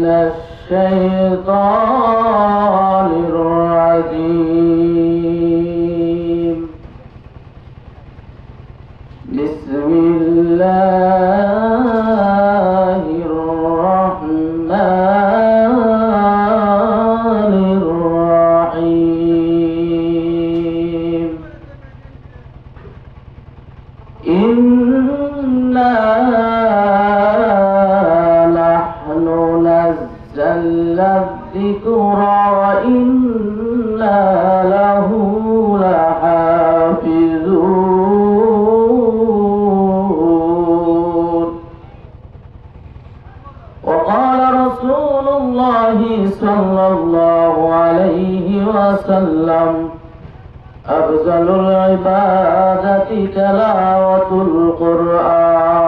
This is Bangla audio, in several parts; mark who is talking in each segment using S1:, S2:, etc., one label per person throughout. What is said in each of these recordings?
S1: من الشيطان الرجيم بسم الله الرحمن الرحيم إنا نحن نزلنا الذكر وإنا له لحافظون وقال رسول الله صلى الله عليه وسلم أفضل العبادة تلاوة القرآن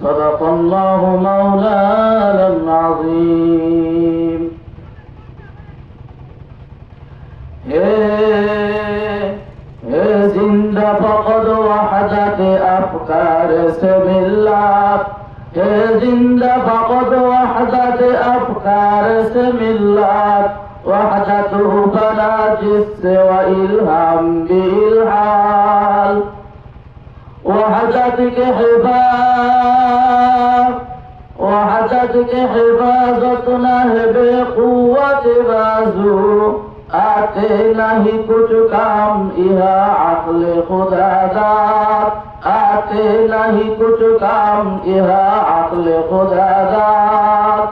S1: صدق الله مولانا العظيم जिंदा फकद वहदत अफकार से मिल्लत जिंदा फकद वहदत अफकार से मिल्लत वहदत बना जिससे व इल्हाम बिल्हाल वहदत के हिफाजत न है बेक़ुव्वत बाजू आते नहीं कुछ काम यह अक्ल खुदादात आते नहीं कुछ काम यह अक्ल खुदादात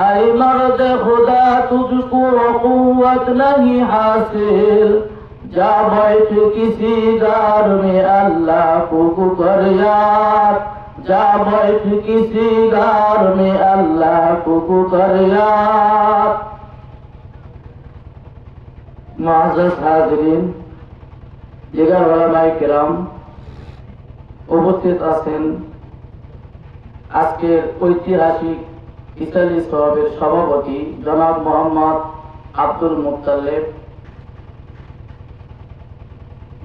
S1: ऐ मर्द खुदा तुझको कुव्वत नहीं हासिल जा बैठ किसी गार में अल्लाह को कर यार जा बैठ किसी गार में अल्लाह को कर यार मुअज़्ज़ज़ हाज़िरीन जिगर उलमाए किराम उपस्थित আছেন আজকের ঐতিহাসিক ইতালি সভার সভাপতি জনাব মোহাম্মদ আব্দুল মুত্তালিব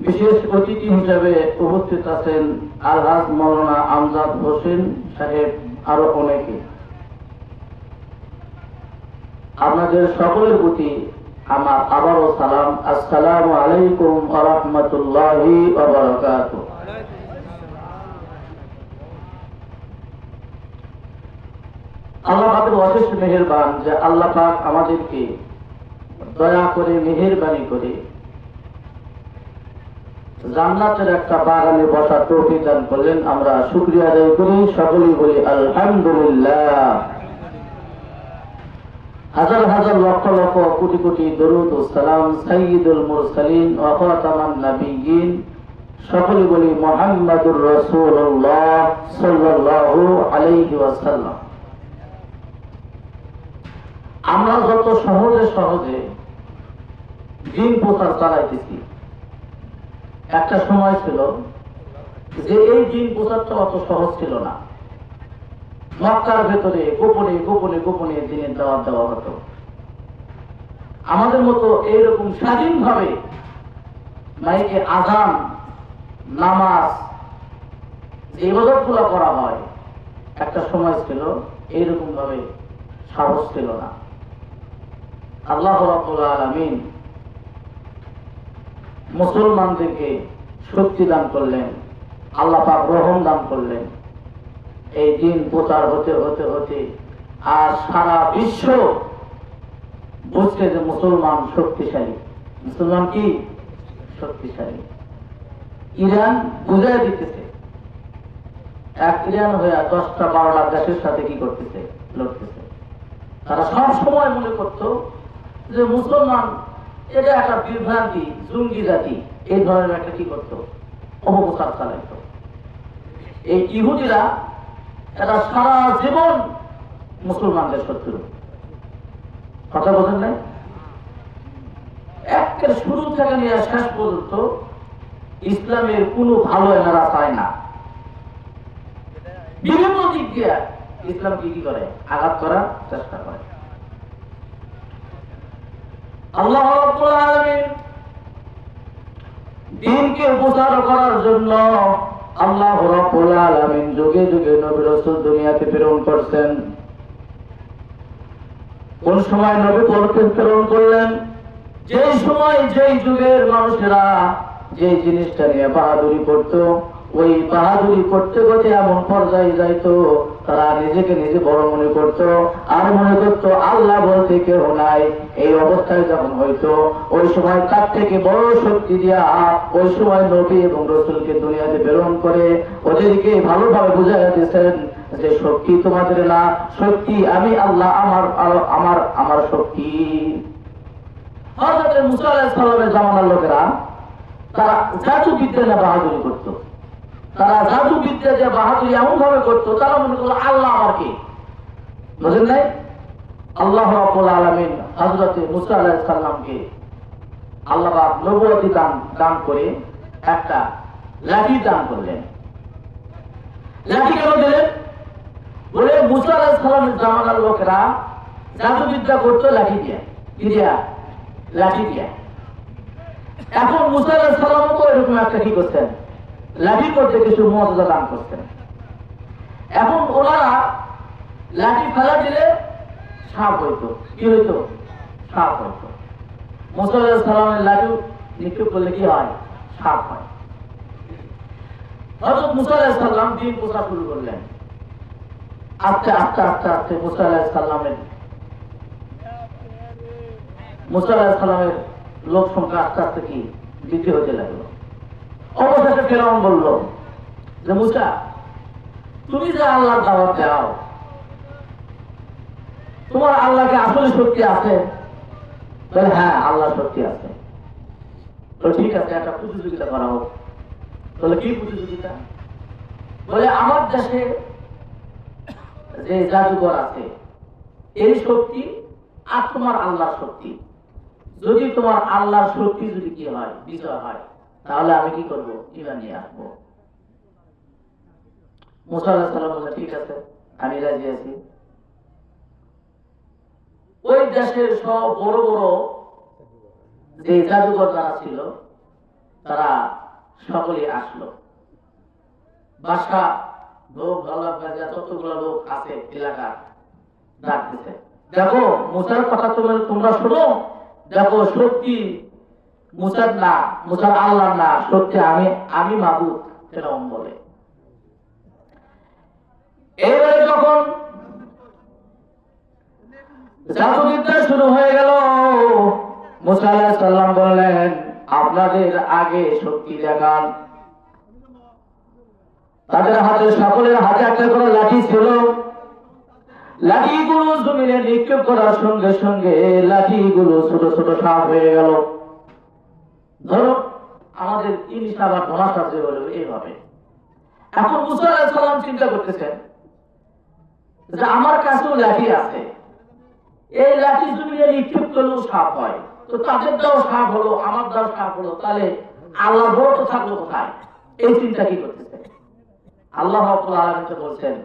S1: বিশেষ অতিথি হিসেবে উপস্থিত আছেন আলহাজ মাওলানা আমজাদ হোসেন সাহেব আরো অনেকে আপনাদের সকলের প্রতি আমার আবারও সালাম আসসালামু আলাইকুম ওয়া রাহমাতুল্লাহি ওয়া বারাকাতুহু আল্লাহ পাকের অশেষ মেহেরবান যে আল্লাহ পাক আমাদেরকে দয়া করে মেহেরবানি করে জান্নাতের একটা বাগানে বসার তৌফিক দান করলেন আমরা শুকরিয়া আদায় করি সকলেই বলি আলহামদুলিল্লাহ হাজার হাজার লক্ষ লক্ষ কোটি কোটি দরুদ ও সালাম সাইয়্যিদুল মুরসালিন ওয়া খাতামান নাবিয়্যিন সকলেই বলি মুহাম্মাদুর রাসূলুল্লাহ সাল্লাল্লাহু আলাইহি ওয়াসাল্লাম আমরা যত সহজে সহজে দিন প্রচার চালাইতেছি একটা সময় ছিল যে এই দিন প্রচারটা অত সহজ ছিল না মক্কার ভেতরে গোপনে গোপনে গোপনে দিনের দাওয়াত দেওয়া হতো আমাদের মতো এইরকম স্বাধীনভাবে মাইকে আযান নামাজ ইবাদতগুলো করা হয় একটা সময় ছিল এইরকম ভাবে সাহস ছিল না আল্লাহ রাব্বুল আলামিন মুসলমানদেরকে শক্তি দান করলেন আল্লাহ পাক রহম দান করলেন এই দিন প্রচার হতে হতে হতে আর সারা বিশ্ব বুঝছে যে মুসলমান শক্তিশালী মুসলমান কি শক্তিশালী ইরান বুঝাই দিতেছে এক ইরান হয়ে 10টা 12টা দেশের সাথে কি করতেছে লড়তেছে তারা সব সময় মনে করত যে মুসলমান এটা একটা বিভ্রান্তি জঙ্গি জাতি এই ধরনের একটা কি করতো অপপ্রচার চালাইতো এই ইহুদিরা এরা সারা জীবন মুসলমানদের শত্রু কথা বলেন নাই একের শুরু থেকে নিয়ে শেষ পর্যন্ত ইসলামের কোনো ভালো এনারা চায় না বিভিন্ন দিক দিয়ে ইসলামকে কি করে আঘাত করার চেষ্টা করে আল্লাহ রাব্বুল আলামিন দ্বীনকে প্রচার করার জন্য আল্লাহ রাব্বুল আলামিন যুগে যুগে নবী রাসূল দুনিয়াতে প্রেরণ করছেন। কোন সময় নবী প্রেরণ করলেন? যেই সময় যেই যুগের মানুষেরা যে জিনিসটা নিয়ে বাহাদুরি করত, ওই বাহাদুরি করতে করতে এমন পর্যায়ে যাইতো তারা নিজেকে নিজে বড় মনে করত, আর মনে করত আল্লাহ বলতে কেউ নাই। এই অবস্থায় যখন হইতো ওই সময় তার থেকে বড় শক্তি দিয়া ওই সময় নবী এবং রাসূলকে দুনিয়াতে প্রেরণ করে ওদেরকে ভালোভাবে বুঝাই দিয়েছেন যে শক্তি তোমাদের না, শক্তি আমি আল্লাহ, আমার আমার আমার শক্তি। হযরত মুসা আলাইহিস সালামের জামানার লোকেরা তারা জাদুবিদ্যা না বাহাদুরি করত, তারা জাদুবিদ্যা যে বাহাদুরি এমন ভাবে করতো তারা মনে করলো আল্লাহ আমার কে, বুঝেন নাই? আল্লাহ রাব্বুল আলামিন হযরত মুসা আলাইহিস সালামকে আল্লাহ পাক নবুয়তি দান করে একটা লাঠি দান করলেন। লাঠি কেন দিলেন? বলে মুসা আলাইহিস সালামের জামানার লোকেরা জাদুবিদ্যা করতো লাঠি দিয়ে, কি দিয়া? লাঠি দিয়ে। এখন মুসা আলাইহিস সালামও এরকম একটা কি করতেন? লাঠি করতে কিছু মর্যাদা দান করতেন। এখন ওনারা লাঠি ফেলা দিলে সাপ হইতো, কি হইতো? সাপ হইতো। মুসা আলাইহিস সালামের লাঠি নিক্ষেপ করলে কি হয়? সাপ হয়। হযরত মুসা আলাইহিস সালাম দ্বীন প্রচার শুরু করলেন। আস্তে আস্তে আস্তে আস্তে মুসা আলাইহিস সালামের লোক সংখ্যা আস্তে আস্তে কি বৃদ্ধি হতে লাগলো। অবশেষে ফেরাউন বলল যে মুসা, তুমি যে আল্লাহর দাওয়াত দাও, তোমার আল্লাহকে আসলে শক্তি আছে? বলে হ্যাঁ, আল্লাহ শক্তি আছে। তো ঠিক আছে, একটা প্রতিযোগিতা করা হোক। বলে কি প্রতিযোগিতা? বলে আমার দেশে যে জাদুঘর আছে এই শক্তি আর তোমার আল্লাহর শক্তি, যদি তোমার আল্লাহর শক্তি যদি কি হয়, বিজয় হয়, তাহলে আমি কি করবো? ঈমান নিয়ে আসবো। মুসা আলাইহিস সালাম বললেন ঠিক আছে, আমি রাজি আছি। ওই দেশের সব বড় বড় যে জাদুঘর যারা ছিল তারা সকলে আসলো। বাসা লোক, গলা গাজা যতগুলো লোক আছে এলাকার ডাকতেছে, দেখো মুসার কথা তোমরা শোনো, দেখো শক্তি মুসার না, মুসার আল্লাহ না, শক্তি আমি মাবুদ, এরকম বলে। এবারে যখন জাদুবিদ্যা শুরু হয়ে গেল, মুসা আলাইহিস সালাম বললেন আপনাদের আগে শক্তি দেখান। তাদের হাতে, সকলের হাতে একটা করে লাঠি ছিল। লাঠিগুলো জমিনে নিক্ষেপ করার সঙ্গে সঙ্গে লাঠিগুলো ছোট ছোট সাপ হয়ে গেল। ধরো আমাদের ইলিশ আবার ধরা সাপ যে বলে এইভাবে। এখন মুসা আলাইহিস সালাম চিন্তা করতেছেন যে আমার কাছেও লাঠি আছে, এই লাঠি জমিনে নিক্ষেপ করলেও সাপ হয়, তো তাদের দাও সাপ হলো, আমার দাও সাপ হলো, তাহলে আল্লাহ বড় তো থাকলো কোথায়? এই চিন্তা কি করতেছে? আল্লাহ রাব্বুল আলামিন বলছেন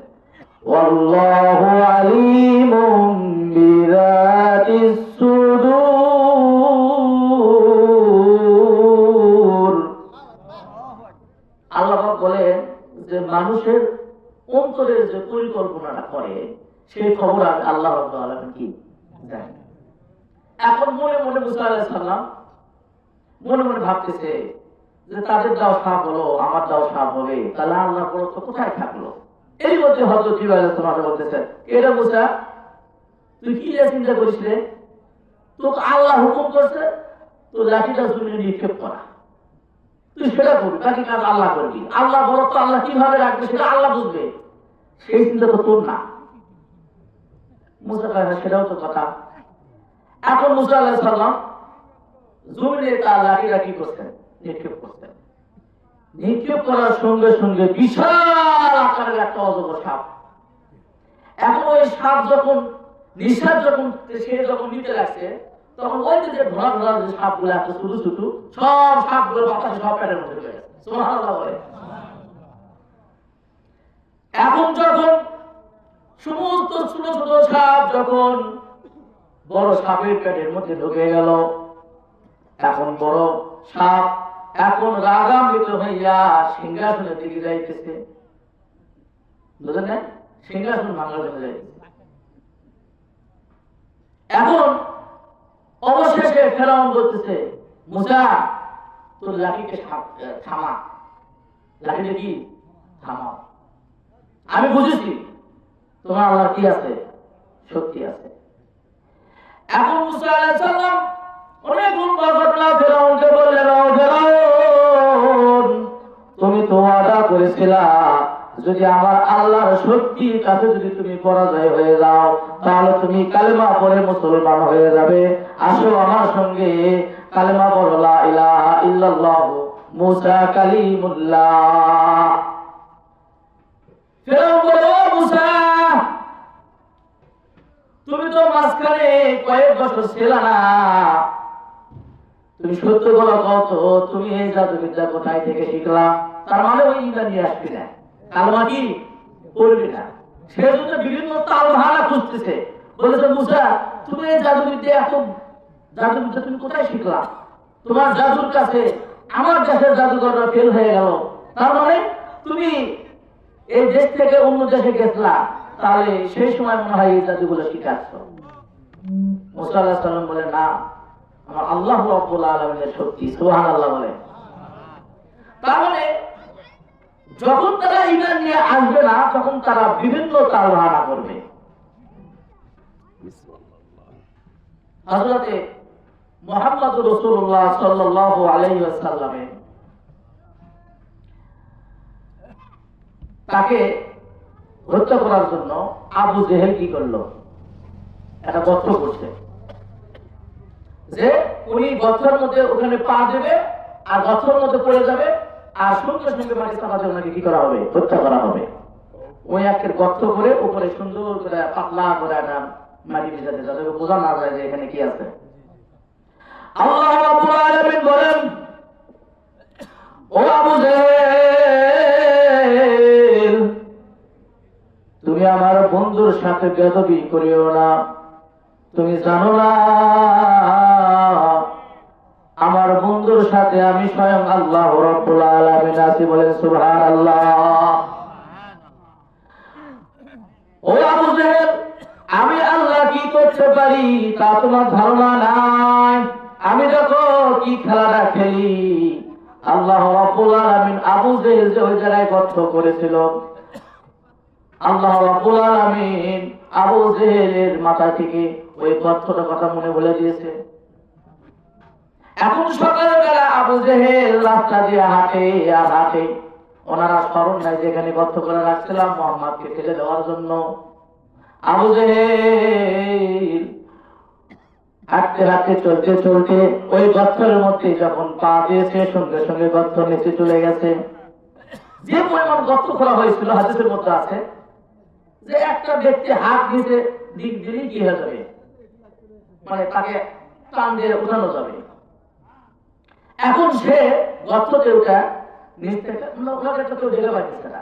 S1: ওয়াল্লাহু আলিমুম বিযাতিস সুদূর। আল্লাহ বলেন যে মানুষের অন্তরের যে পরিকল্পনাটা করে সেই খবর আল্লাহ রাব্বুল আলামিন কি জানেন। এখন মনে মনে মুসা আলাইহিস সালাম মনে মনে ভাবতেছে যে তাদের দাও সাপ হলো, আমার দাও সাপ হবে, তাহলে আল্লাহ বড় তো কোথায় থাকলো? এই মধ্যে হযরত জিবরাইল আলাইহিস সালাম বলতেছেন, এরা মুসা তুই কি চিন্তা করিস রে? তোকে আল্লাহ হুকুম করছে তো লাঠিটা জমিনে নিক্ষেপ করা, তুই সেটা করবি, বাকি কাজ আল্লাহ করবি। আল্লাহ বড় তো আল্লাহ কিভাবে রাখবে সেটা আল্লাহ বুঝবে, সেই চিন্তা তো তোর না। মুসা কয় সেটাও তো কথা। এখন মুসা আলাইহিস সালাম জমিনে তার লাঠিটা কি করছেন? নিক্ষেপ করছেন। নিক্ষেপ করার সঙ্গে সঙ্গে বিশাল আকারের একটা অজগর সাপ। এখন ওই সাপ যখন নিঃশ্বাস সে যখন নিতে লাগছে, তখন ওই যে ধরা ধরা যে সাপগুলো এত ছোট ছোট, সব সাপগুলো বাতাসে সব পেটের মধ্যে ঢুকে গেছে। সুবহানাল্লাহ বলে। এখন যখন সমস্ত ছোট ছোট সাপ যখন বড় সাপের পেটের মধ্যে ঢুকে গেল, এখন বড় সাপ এখন রাগান্বিত হইয়া সিংহাসনের দিকে যাইতেছে। বুঝলেন না? সিংহাসন ভাঙার জন্য যাইতেছে। এখন অবশেষে ফেরাউন বলতেছে, মুসা তোর লাঠিকে থামা, লাঠিটা কি থামাও, আমি বুঝেছি তোমার আল্লাহ কি আছে, শক্তি আছে। এখন মুসা আলাইহিস সালাম অনেক ঘটনা ফেরাউনকে বললেন, ফেরাউন তুমি তো ওয়াদা করেছিলা যদি আমার আল্লাহর শক্তির কাছে যদি তুমি পরাজয় হয়ে যাও তাহলে তুমি কালেমা পড়ে মুসলমান হয়ে যাবে। আসো আমার সঙ্গে কালেমা পড়ো, লা ইলাহা ইল্লাল্লাহ মুসা কালিমুল্লাহ। ফেরাউন বলে, ও মুসা তুমি তো মাঝখানে কয়েক বছর ছিল না, তুমি সত্য বলো কত, তুমি এই জাদুবিদ্যা কোথায় থেকে শিখলা? তার মানে ওই ইমান নিয়ে আসবি না, কালমা কি পড়বি না। সে তো বিভিন্ন তাল ভাড়া খুঁজতেছে, বলেছে মুসা তুমি এই জাদুবিদ্যা এত জাদুবিদ্যা তুমি কোথায় শিখলা? তোমার জাদুর কাছে আমার দেশের জাদুঘররা ফেল হয়ে গেল, তার মানে তুমি এই দেশ থেকে অন্য দেশে গেছলা, তাহলে সেই সময় মনে হয় এই জাদুগুলো শিখাচ্ছ। মুসা আলাইহিস সালাম বলে, না, আমার আল্লাহ রাব্বুল আলামিনের শক্তি, সুবহানাল্লাহ বলে। তার মানে যখন তারা ঈমান নিয়ে আসবে না তখন তারা বিভিন্ন তালবাহানা করবে। হযরতে মুহাম্মদ রাসূলুল্লাহ সাল্লাল্লাহু আলাইহি ওয়াসাল্লাম তাকে হত্যা করার জন্য আবু জেহেল কি করলো? একটা গর্ত করছে, যে উনি গর্তের মধ্যে ওখানে পা দেবে আর গর্তের মধ্যে পড়ে যাবে, আর সঙ্গে সঙ্গে মাটি চাপাতে ওনাকে কি করা হবে? হত্যা করা হবে। ওই একের গর্ত করে উপরে সুন্দর করে পাতলা করে একটা মাটি ভিজাতে, যাতে বোঝা না যায় যে এখানে কি আছে। আল্লাহ রাব্বুল আলামিন বলেন, ও আবু জেহেল তুমি আমার বন্ধুর সাথে বেয়াদবি করিও না। তুমি জানো না আমার বন্ধুর সাথে আমি স্বয়ং আল্লাহ রাব্বুল আলামিন আছি, বলেন সুবহানাল্লাহ। ও আবু জেহেল আমি আল্লাহ কি করতে পারি তা তোমার ধারণা নাই। আমি যখন কি খেলাটা খেলি, আল্লাহ রাব্বুল আলামিন আবু জেহেল যে ওই জায়গায় গর্ত করেছিল, আল্লাহ রাব্বুল আলামিন আবু জেহেলের মাথা থেকে ওই গর্তটার কথা মনে বলে দিয়েছে। এখন সকালবেলা আবু জেহেল রাস্তা দিয়ে হাঁটে আর হাঁটে, ওনারা স্মরণ নাই যেখানে গর্ত করে রাখছিলাম মুহাম্মদকে ফেলে দেওয়ার জন্য। আবু জেহেল হাঁটতে হাঁটতে চলতে চলতে ওই গর্তের মধ্যে যখন পা দিয়েছে সঙ্গে সঙ্গে গর্ত নিচে চলে গেছে। যে পরিমাণ গর্ত করা হয়েছিল হাদিসের মধ্যে আছে যে একটা ব্যক্তি হাত নিচে দিক দিলেই কি হয়ে যাবে, মানে তাকে টান দিয়ে উঠানো যাবে। এখন সে গর্ততে উঠা নিচ থেকে ওনাকে তো কেউ দেখে পাইতেছে না,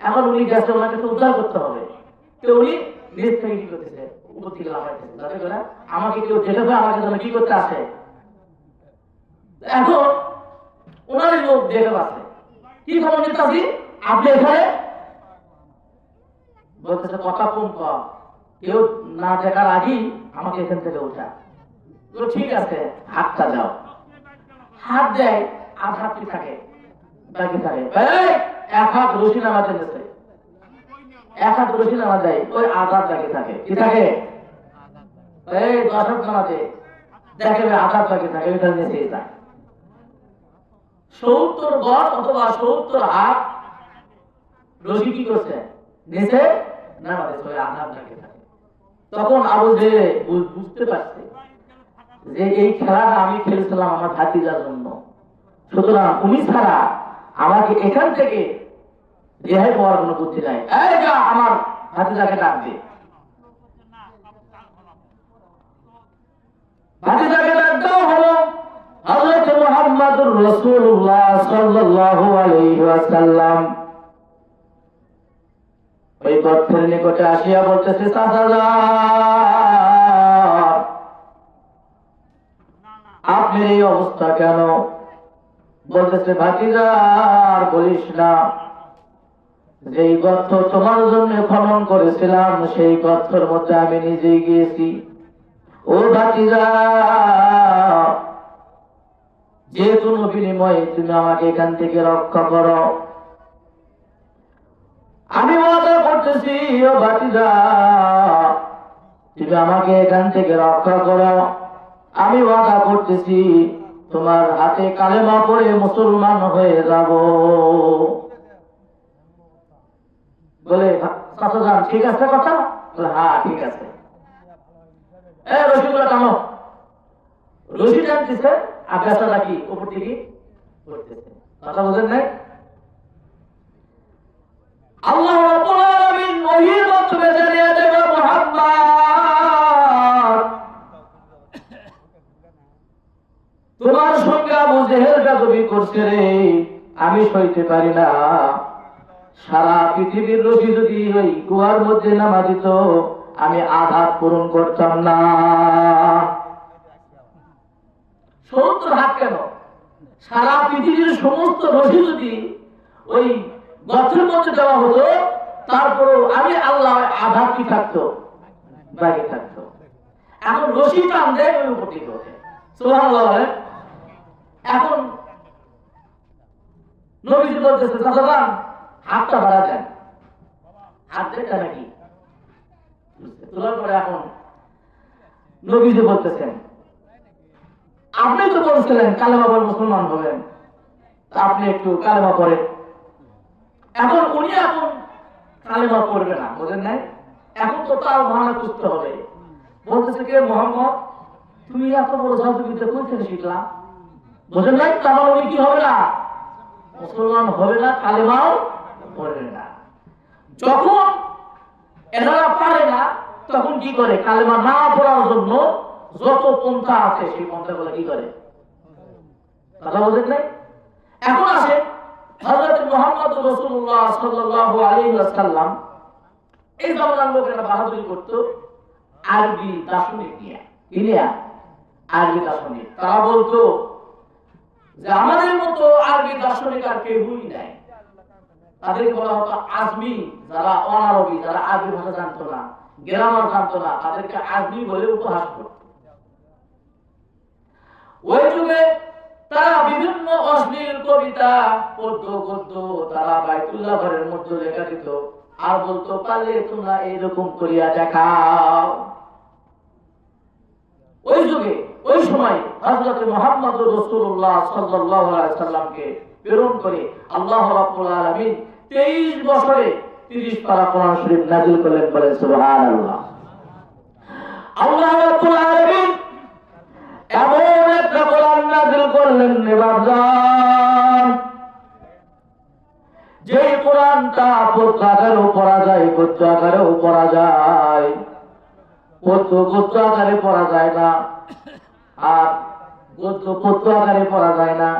S1: এখন উনি গেছে ওনাকে তো উদ্ধার করতে হবে, তো উনি নিচ থেকে কি করতেছে, উপর থেকে লাফাইতেছে, যাতে করে আমাকে কেউ দেখে পায়, আমাকে যেন কি করতে আসে। এখন ওনারই লোক দেখে পাচ্ছে, কি খবর নেতাজি আপনি এখানে? বলতেছে কথা কম কম, কেউ না দেখার আগেই আমাকে এখান থেকে উঠা। তো ঠিক আছে হাতটা দাও। হাত দেয়, আর হাত কি থাকে বাকি থাকে, এক হাত রশি নামা দিতেছে, এক হাত রশি নামা দেয়, ওই আঘাত বাকি থাকে, কি থাকে এই 10 হাত নামাতে দেখে আঘাত বাকি থাকে, ওইখানে নিচে যায়। 70 গজ অথবা 70 হাত রশি কি করছে, নিচে নামা দিচ্ছে, ওই আঘাত বাকি থাকে। তখন আবু জেহেল বুঝতে পারছে যে এই খেলাটা আমি খেলেছিলাম আমার ভাতিজার জন্য, সুতরাং উনি ছাড়া আমাকে এখান থেকে রেহাই পাওয়ার কোনো বুদ্ধি নাই। এই যা আমার ভাতিজাকে ডাক দে। ভাতিজাকে ডাক দেওয়া হলো। হযরত মুহাম্মদুর রাসূলুল্লাহ সাল্লাল্লাহু আলাইহি ওয়াসাল্লাম ওই গর্তের নিকটে আসিয়া বলতেছে, চাচা আপনার এই অবস্থা কেন? বলতেছে ভাতিজা আর বলিস না, যেই গর্ত তোমার জন্য খনন করেছিলাম সেই গর্তের মধ্যে আমি নিজেই গিয়েছি। ও ভাতিজা, যে কোনো বিনিময়ে তুমি আমাকে এখান থেকে রক্ষা করো। আমি ওয়াদা করতেছি ও ভাতিজা, তুমি আমাকে এখান থেকে রক্ষা করো। আমি ওয়াদা করতেছি তোমার হাতে কালেমা পড়ে মুসলমান হয়ে যাব। বলে চাচা যান, ঠিক আছে কথা? বলে হ্যাঁ ঠিক আছে। রশিগুলো টানো। রশি টানতেছে, আকাশটা কি উপর দিকে করতেছে। কথা বোঝেন নাই? আল্লাহ রাব্বুল আলামিন ওহীর মাধ্যমে জানিয়ে দেবে, মুহাম্মদ তোমার সঙ্গে আবু জেহেল বেয়াদবি করছে রে, আমি সইতে পারি না। সারা পৃথিবীর রশি যদি ওই কুয়ার মধ্যে নামা দিত, আমি আঘাত পূরণ করতাম না। 70 হাত কেন, সারা পৃথিবীর সমস্ত রশি যদি ওই গর্তের মধ্যে দেওয়া হতো, তারপরও আমি আল্লাহ আঘাত কি থাকতো, বাকি থাকতো। এখন রশি টান দেয় ওই উপর দিকে ওঠে। সুবহানাল্লাহ। এখন নবীজি বলতেছে চাচা যান, হাতটা বাড়া দেন। হাত দেখটা নাকি তোলার পরে এখন নবীজি বলতেছেন, আপনি তো বলছিলেন কালেমা পড়ে মুসলমান হবেন, আপনি একটু কালেমা পড়েন। এখন উনি এখন কালেমা পড়বে না, বোঝেন নাই? এখন তো তার ভাঙা খুঁজতে হবে। বলতেছে কে মোহাম্মদ, তুমি এত বড় জাদুবিদ্যা কই থেকে শিখলা? বোঝেন নাই? তাহলে উনি কি হবে না, মুসলমান হবে না, কালেমাও পড়বে না। যখন এনারা পারে না, তখন কি করে? কালেমা না পড়ার জন্য যত পন্থা আছে সেই পন্থাগুলো কি করে? কথা বোঝেন নাই? এখন আসে হযরত মুহাম্মদ রাসূলুল্লাহ সাল্লাল্লাহু আলাইহি ওয়াসাল্লাম এই জামানার লোকেরা বাহাদুরি করত আরবি দার্শনিক নিয়ে। ইলিয়া আরবি দার্শনিক, তারা বলতো যে আমাদের মতো আরবি দার্শনিক আর কেউই নাই। তাদেরকে বলা হতো আজমি, যারা অনারবি, যারা আরবি ভাষা জানতো না, গ্রামার জানতো না, তাদেরকে আজমি বলে উপহাস করত। ওই যুগে তারা বিভিন্ন অশ্লীল কবিতা পদ্য গদ্য তারা বাইতুল্লাহ ঘরের মধ্যে লেখা দিত, আর বলতো পারলে তোমরা এইরকম করিয়া দেখাও। ওই যুগে ওই সময় হযরত মুহাম্মদ রাসূলুল্লাহ সাল্লাল্লাহু আলাইহি সাল্লামকে প্রেরণ করে আল্লাহ রাব্বুল আলামিন 23 বছরে 30 পারা কোরআন শরীফ নাযিল করলেন। বলে সুবহানাল্লাহ। আল্লাহ রাব্বুল আলামিন এমন একটা কোরআন নাযিল করলেন নিবারজান, যে কোরআনটা পদ্য আকারেও পড়া যায়, গদ্য আকারেও পড়া যায়। গদ্য আকারে পড়া যায় না, আর পদ্য আকারে পড়া যায় না,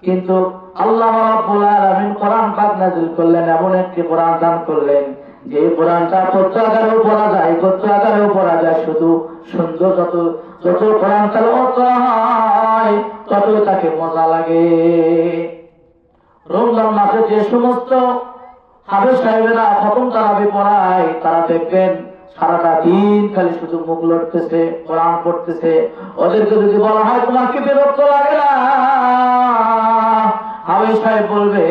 S1: কিন্তু আল্লাহ রাব্বুল আলামিন কোরআন পাক নাযিল করলেন, এমন একটি কোরআন দান করলেন যে কোরআনটা পদ্য আকারেও পড়া যায়, গদ্য আকারেও পড়া যায়। শুধু সুন্দর যত কোরআন তেলাওয়াত করা হয় ততই তাকে মজা লাগে। রমজান মাসে যে সমস্ত হাফেজ সাহেবেরা খতম তারাবি পড়ায়, তারা দেখবেন সারাটা দিন খালি শুধু মুখ লড়তেছে, কোরআন পড়তেছে। ওদেরকে যদি বলা হয় তোমার কি বিরক্ত লাগে না, হাফেজ সাহেব বলবে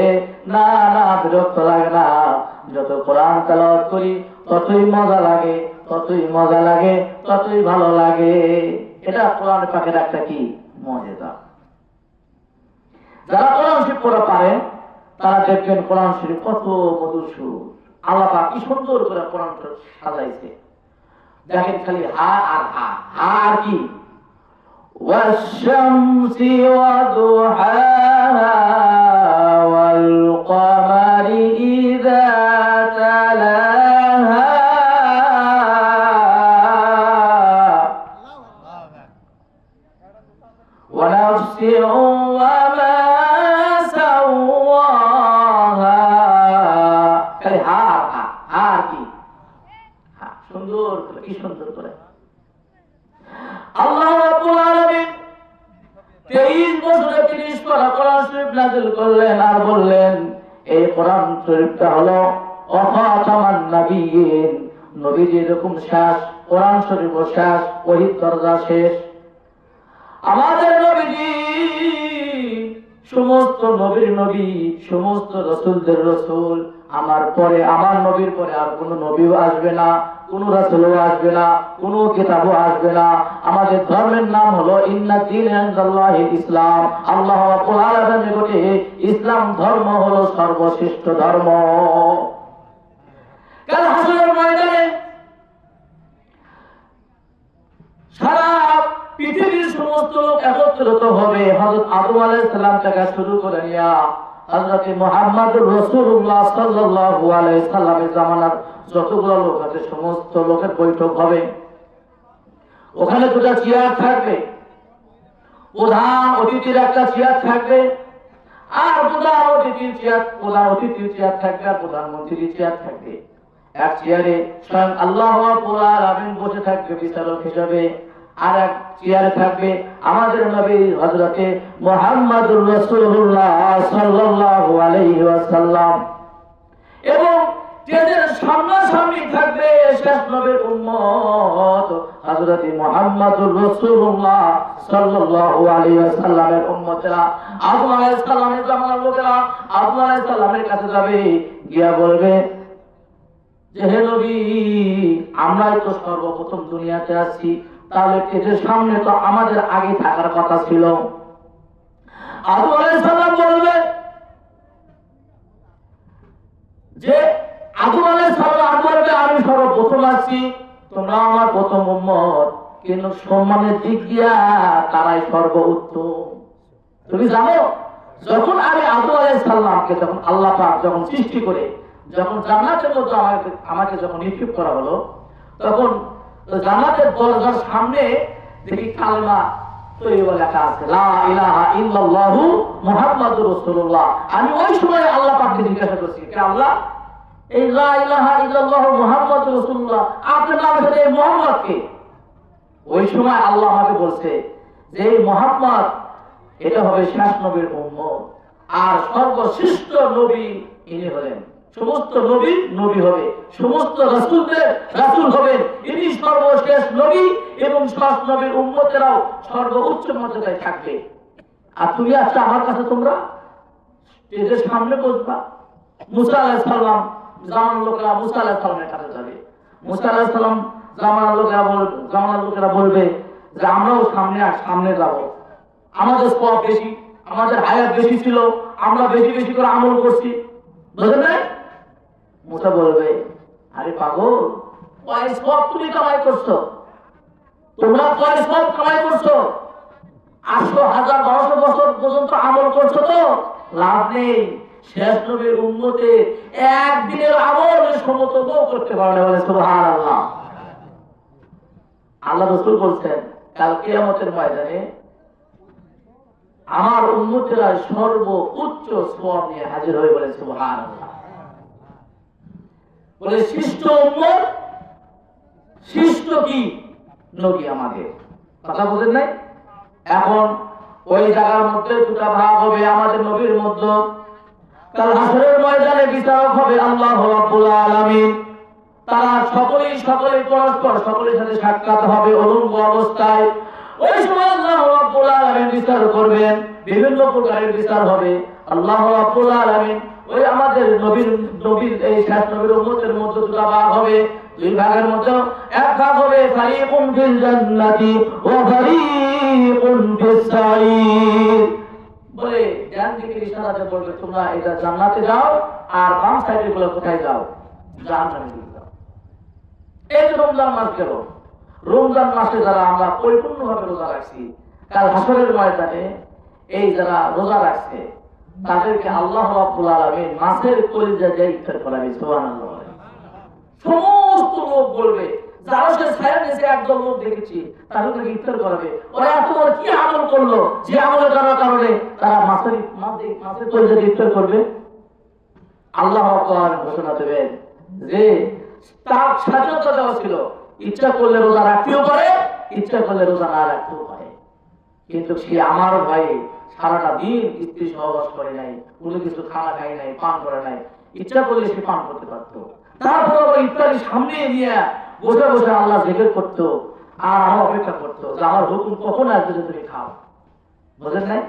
S1: না না বিরক্ত লাগে না, যত কোরআন তেলাওয়াত করি ততই মজা লাগে, ততই মজা লাগে, ততই ভালো লাগে। এটা কোরআন পাকের একটা কি মজা। যারা কোরআন শরীফ পড়া পারেন তারা দেখবেন কোরআন শরীফ কত মধুর সুর, আল্লাহ পাক কি সুন্দর করে কোরআন সাজাইছে। দেখেন খালি হা আর হা, হা আর কি ওয়াশ-শামসি ওয়া-দুহাহা ওয়াল-কমারি ইযা তালাহা ওয়া নাফসিন ওয়া মা সাওয়াহা। খালি হা আর হা, হা আর কি হা, সুন্দর করে, কি সুন্দর করে আল্লাহ রাব্বুল আলামিন 23 বছরে 30 পারা কোরআন শরীফ নাযিল এই কোরআন শরীফটা হলো খাতামান নবিয়্যিন, নবী যেরকম শেষ, কোরআন শরীফ শেষ, ওহীর দরজা শেষ। আমাদের নবীজি সমস্ত নবীর নবী, সমস্ত রাসূলদের রাসূল। আমার পরে, আমার নবীর পরে আর কোনো নবীও আসবে না, কোনো রাসূলও আসবে না, কোনো কিতাবও আসবে না। আমাদের ধর্মের নাম হলো ইন্না দীনা ইনদাল্লাহিল ইসলাম। আল্লাহ রাব্বুল আলামিনের নিকটে ইসলাম ধর্ম হলো সর্বশ্রেষ্ঠ ধর্ম। কাল হাসরের ময়দানে সারা পৃথিবীর সমস্ত লোক একত্রিত হবে। হযরত আদম আলাইহিস সালাম থেকে শুরু করে নিয়া হযরত মুহাম্মদুর রাসূলুল্লাহ সাল্লাল্লাহু আলাইহি সাল্লামের জামানার যতগুলো লোক আছে সমস্ত লোকের বৈঠক হবে। ওখানে দুটো চেয়ার থাকবে, প্রধান অতিথির একটা চেয়ার থাকবে, আর প্রধান অতিথির চেয়ার থাকবে, আর প্রধানমন্ত্রীর চেয়ার থাকবে। এক চেয়ারে স্বয়ং আল্লাহ রাব্বুল আলামিন বসে থাকবে বিচারক হিসেবে, আর এক চেয়ারে থাকবে আমাদের নবী হযরতে মুহাম্মদুর রাসূলুল্লাহ সাল্লাল্লাহু আলাইহি ওয়াসাল্লাম। এবং যাদের সামনাসামনি থাকবে শেষ নবীর উম্মত হযরতে মুহাম্মদুর রাসূলুল্লাহ সাল্লাল্লাহু আলাইহি ওয়াসাল্লামের উম্মতেরা। আদম আলাইহিস সালামের জামানার লোকেরা আদম আলাইহিস সালামের কাছে যাবে, গিয়া বলবে যে হে নবী, আমরাই তো সর্বপ্রথম দুনিয়াতে আসছি, তাহলে এদের সামনে তো আমাদের আগে থাকার কথা ছিল। আদম আলাইহিস সালাম বলবে যে আদম আলাইহিস সালাম বলবে আমি সর্বপ্রথম আসছি, তোমরা আমার প্রথম উম্মত, কিন্তু সম্মানের দিক দিয়া তারাই সর্বোত্তম। তুমি জানো, যখন আমি আদম আলাইহিস সালামকে যখন আল্লাহ পাক যখন সৃষ্টি করে যখন জান্নাতের মধ্যে আমাকে যখন নিক্ষেপ করা হলো, তখন জান্নাতের দরজার সামনে দেখি কালেমা তৈয়বা লেখা আছে, লা ইলাহা ইল্লাল্লাহু মুহাম্মাদুর রাসূলুল্লাহ। আমি ওই সময় আল্লাহ পাককে জিজ্ঞাসা করছি, কে আল্লাহ, এই লা ইলাহা ইল্লাল্লাহু মুহাম্মাদুর রাসূলুল্লাহ আপনার নাম হচ্ছে এই মুহাম্মদ কে? ওই সময় আল্লাহ আমাকে বলছে যে এই মুহাম্মদ এটা হবে শেষ নবীর উম্মত, আর সর্বশ্রেষ্ঠ নবী ইনি হলেন। সমস্ত নবী নবী হবে, সমস্ত রাসূলদের রাসূল হবেন, ইনি সর্বশেষ নবী, এবং শেষ নবীর উম্মতেরাও সর্বোচ্চ মর্যাদায় থাকবে। আর তুমি আজকে আমার কাছে তোমরা এদের সামনে বসবা। মুসা আলাইহিস সালাম জামানার লোকেরা মুসা আলাইহিস সালামের কাছে যাবে। মুসা আলাইহিস সালাম জামানার লোকেরা বলবে যে আমরাও সামনে যাব, আমাদের সওয়াব বেশি, আমাদের হায়াত বেশি ছিল, আমরা বেশি বেশি করে আমল করছি, বুঝলেন না? মুসা বলবে, আরে পাগল, কয় সওয়াব তুমি কামাই করছো, তোমরা কয় সওয়াব কামাই করছো, 800, 1000, 1200 বছর পর্যন্ত আমল করছো, তো লাভ নেই। শেষ নবীর উম্মতে একদিনের আমল সমতল করতে পারে না, বলে সুবহানাল্লাহ। আল্লাহ রাসূল বলছেন কাল কিয়ামতের ময়দানে আমার উম্মতেরা সর্বোচ্চ সওয়াব নিয়ে হাজির হয়ে, বলে সুবহানাল্লাহ। বলে শ্রেষ্ঠ উম্মত, শ্রেষ্ঠ কি নবী আমাদের, কথা বলেন নাই? এখন ওই জায়গার মধ্যে দুটা ভাগ হবে আমাদের নবীর মধ্যে। কাল হাসরের ময়দানে বিচারক হবে আল্লাহ রাব্বুল আলামিন। তারা সকলেই পরস্পর সকলের সাথে সাক্ষাৎ হবে উলঙ্গ অবস্থায়। ওই সময় আল্লাহ রাব্বুল আলামিন বিচার করবেন, বিভিন্ন প্রকারের বিচার হবে। আল্লাহ রাব্বুল আলামিন ওই আমাদের নবীর এই শেষ নবীর উম্মতের মধ্যে দুটা ভাগ হবে। দুই ভাগের মধ্যে এক ভাগ হবে ফারিকুন ফিল জান্নাতি ওয়া ফারিকুন ফিস সাঈর। বলে ডান দিকে ইশারাতে বলবে তোমরা এটা জান্নাতে যাও, আর বাম সাইডে গুলো কোথায় যাও? জাহান্নামে যাও। এই যে রমজান মাস গেল, রমজান মাসে যারা আমরা পরিপূর্ণভাবে রোজা রাখছি, কাল হাসরের ময়দানে এই যারা রোজা রাখছে তাদেরকে আল্লাহ রাব্বুল আলামিন মাছের কলিজা দিয়ে ইফতার করাবে। সুবহানাল্লাহ। সমস্ত লোক বলবে, যারা সে ছায়া নিচে একদল লোক দেখেছি তাদেরকে ইফতার করাবে। ওরা এত বড় কি আমল করলো যে আমলের কারণে তারা মাছের কলিজা দিয়ে ইফতার করবে? আল্লাহ পাক ঘোষণা দেবেন যে তার স্বাধীনতা দেওয়া ছিল, ইচ্ছা করলে রোজা রাখতেও পারে, ইচ্ছা করলে রোজা না রাখতেও পারে, কিন্তু সে আমার ভয়ে সারাটা দিন স্ত্রী সহবাস করে নাই, কোনো কিছু খানা খায় নাই, পান করে নাই, ইচ্ছা করলে সে পান করতে পারতো। তারপর আবার ইফতারি সামনে নিয়ে বসে বসে আল্লাহ জিকির করতো আর আমার অপেক্ষা করতো যে আমার হুকুম কখন আসবে যে তুমি খাও। বুঝেন নাই?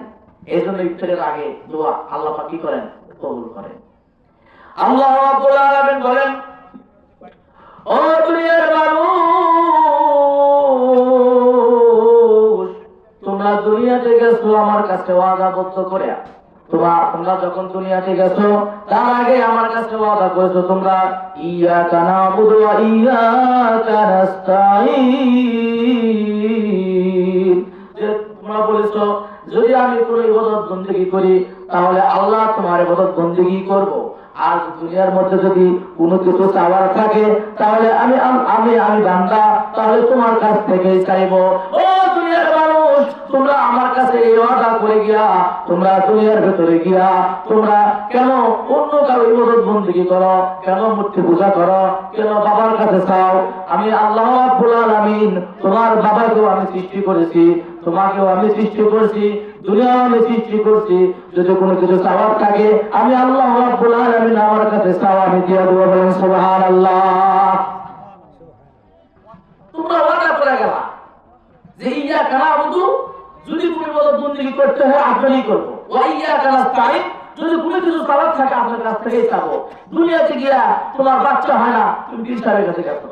S1: এই জন্য ইফতারের আগে দোয়া আল্লাহ পাক কি করেন? কবুল করেন। আল্লাহ রাব্বুল আলামিন বলেন, ও দুনিয়ার মানুষ, তোমরা দুনিয়াতে গেছো আমার কাছে ওয়াদাবদ্ধ করে। তোমরা যখন দুনিয়াতে গেছো তার আগে আমার কাছে ওয়াদা করেছো তোমরা ইয়াকা নাবুদু ওয়া ইয়াকা নাস্তাঈন, যে তোমরা বলেছো যদি আমি কোনো ইবাদত বন্দেগী করি তাহলে আল্লাহ তোমার ইবাদত বন্দেগী করব, আর দুনিয়ার মধ্যে যদি কোনো কিছু চাওয়ার থাকে তাহলে আমি বান্দা তাহলে তোমার কাছ থেকে চাইবো। ও দুনিয়ার মানুষ, তোমরা আমার কাছে এই ওয়াদা করে গিয়া তোমরা দুনিয়ার ভেতরে গিয়া তোমরা কেন অন্য কারো ইবাদত বন্দেগী করো, কেন মূর্তি পূজা করো, কেন বাবার কাছে চাও? আমি আল্লাহ রাব্বুল আলামিন তোমার বাবাকেও আমি সৃষ্টি করেছি, তোমাকেও আমি সৃষ্টি করেছি, দুনিয়াও আমি সৃষ্টি করছি। যদি কোনো কিছু চাওয়ার থাকে আমি আল্লাহ রাব্বুল আলামিন আমার কাছে চাও, আমি দিয়ে দেব। বলেন সুবহানাল্লাহ। তোমরা ওয়াদা করে গেলা যে ইয়াকা নাবুদু, যদি কোনো ইবাদত বন্দেগী করতে হয় আপনারই করব, ওয়া ইয়াকা নাস্তাঈন, যদি কোনো কিছু চাওয়ার থাকে আপনার কাছ থেকেই চাবো। দুনিয়াতে গিয়া তোমার বাচ্চা হয় না, তুমি বিচারের কাছে গেছো,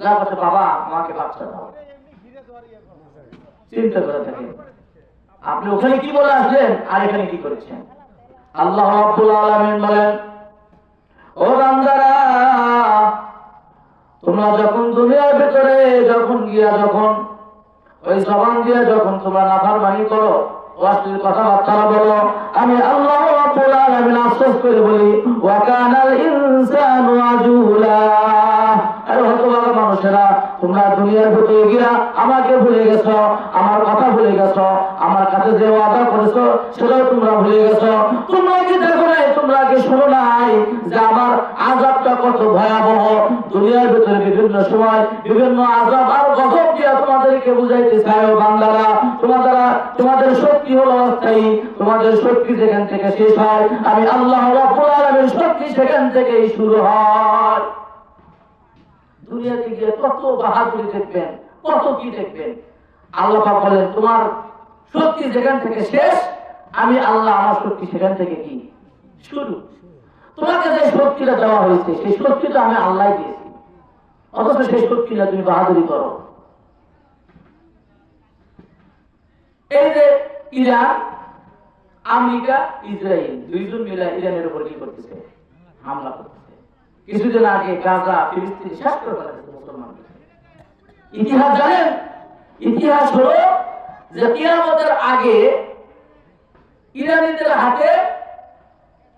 S1: যা বলছে বাবা আমাকে বাচ্চা দাও। চিন্তা করে থাকেন আপনি ওখানে কি বলে আসলেন আর এখানে কি করেছেন? আল্লাহ রাব্বুল আলামিন বলেন, ও বান্দারা, তোমরা যখন দুনিয়ার ভিতরে যখন ওই জবান দিয়ে যখন তোমরা নাফরমানি করো, অশ্লীল কথাবার্তা বলো, আমি আল্লাহ রাব্বুল আলামিন আফসোস করে বলি ওয়া কানাল ইনসানু আজুলা। আরে হতভাগা মানুষেরা, তোমরা দুনিয়ার ভিতরে গিয়া আমাকে ভুলে গেছো, আমার কথা ভুলে গেছো, আমার কাছে যে ওয়াদা করেছো সেটাও তোমরা ভুলে গেছো। তোমরা কি দেখো নাই, তোমরা কি শোনো নাই যে আমার আযাবটা কত ভয়াবহ? দুনিয়ার ভিতরে বিভিন্ন সময় বিভিন্ন আযাব আর গজব দিয়া তোমাদেরকে বুঝাইতে চাই। ও বান্দারা, তোমাদের শক্তি হলো অস্থায়ী, তোমাদের শক্তি যেখান থেকে শেষ হয় আমি আল্লাহ রাব্বুল আলামিন শক্তি সেখান থেকেই শুরু হয়। দুনিয়াতে গিয়ে কত বাহাদুরি দেখবেন, কত কি দেখবেন। আল্লাহ পাক বলেন তোমার শক্তি যেখান থেকে শেষ আমি আল্লাহ আমার শক্তি সেখান থেকে কি শুরু। তোমাকে যে শক্তিটা দেওয়া হয়েছে সেই শক্তিটা আমি আল্লাহ দিয়েছি, অথচ সেই শক্তিটা তুমি বাহাদুরি করো। এই যে ইরান, আমেরিকা, ইসরায়েল দুইজন মিলে ইরানের উপর কি করতেছে? হামলা করতেছে। কিছুদিন আগে গাজা, ফিলিস্তিন শেষ করে ফেলেছে মুসলমানদের। ইতিহাস জানেন? ইতিহাস হলো যে কিয়ামতের আগে ইরানিদের হাতে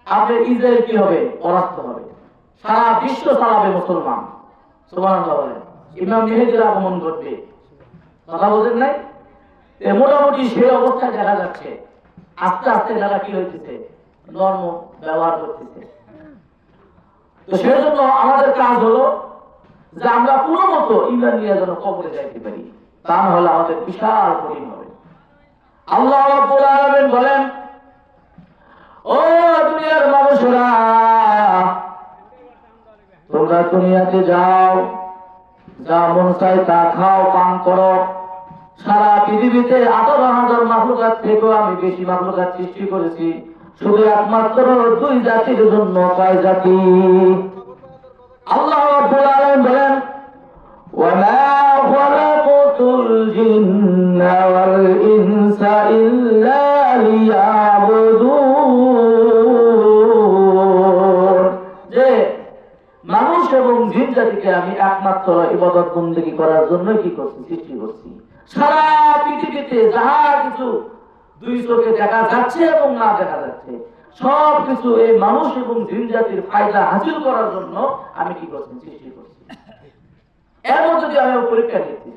S1: আপনার ইসরায়েল কি হবে? পরাস্ত হবে। সারা বিশ্ব চালাবে মুসলমান। সুবহানাল্লাহ বলেন। ইমাম মেহেদীর আগমন ঘটবে। কথা বলেন নাই? মোটামুটি সেই অবস্থায় দেখা যাচ্ছে। আস্তে আস্তে যারা কি হইতেছে? নর্ম ব্যবহার করতেছে। তো সেই জন্য আমাদের কাজ হলো যে আমরা কোনো মতো ইমান নিয়ে যেন কবরে যাইতে পারি, তা না হলে আমাদের বিশাল কঠিন হবে। আল্লাহ রাব্বুল আলামিন বলেন, ও দুনিয়ার মানুষেরা, তোমরা দুনিয়াতে যাও, যা মন চায় তা খাও, পান করো। সারা পৃথিবীতে 18,000 মাখলুকাত থেকেও আমি বেশি মাখলুকাত সৃষ্টি করেছি, শুধু একমাত্র দুই জাতির জন্য। কয় জাতি? আল্লাহ রাব্বুল আলামিন বলেন, ওয়া মা খালাকাতুল জিন্না ওয়াল ইনসা ইল্লা লিয়াবুদুন, যে মানুষ এবং জিন জাতিকে আমি একমাত্র ইবাদত বন্দেগী করার জন্য কি করছি? সৃষ্টি করছি। সারা পৃথিবীতে যাহা কিছু দুই চোখে দেখা যাচ্ছে এবং না দেখা যাচ্ছে সব কিছু এই মানুষ এবং জিন জাতির ফায়দা হাসিল করার জন্য আমি কি করছি? সৃষ্টি করছি। এর মধ্যে যদি আমি পরীক্ষা দিচ্ছি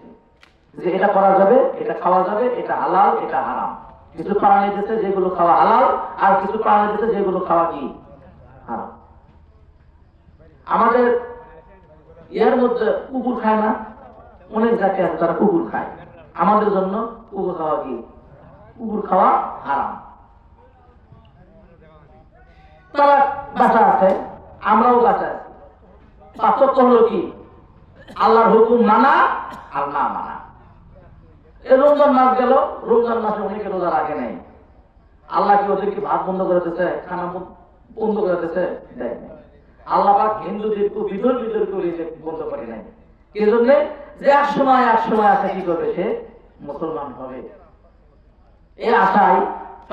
S1: যে এটা করা যাবে, এটা খাওয়া যাবে, এটা হালাল, এটা হারাম। কিছু প্রাণী দিতে যেগুলো খাওয়া হালাল, আর কিছু প্রাণী দিতে যেগুলো খাওয়া কি হারাম। আমাদের এর মধ্যে কুকুর খায় না, অনেক জাতি আছে তারা কুকুর খায়। আমাদের জন্য কুকুর খাওয়া কি কুকুর খাওয়া হারাম। তারা বাঁচা আছে, আমরাও বাঁচা আছি। পার্থক্য হলো কি? আল্লাহর হুকুম মানা আর না মানা। এই রমজান মাস গেল, রমজান মাসে অনেকে রোজা রাখে নাই। আল্লাহ কি ওদেরকে ভাত বন্ধ করে দিতেছে, খানা বন্ধ করে দিতেছে? দেয় নাই। আল্লাহ পাক হিন্দুদের ভিতর করে বন্ধ করে নাই। এই জন্য যে এক সময় আছে কি করবে, সে মুসলমান হবে, এই আশায়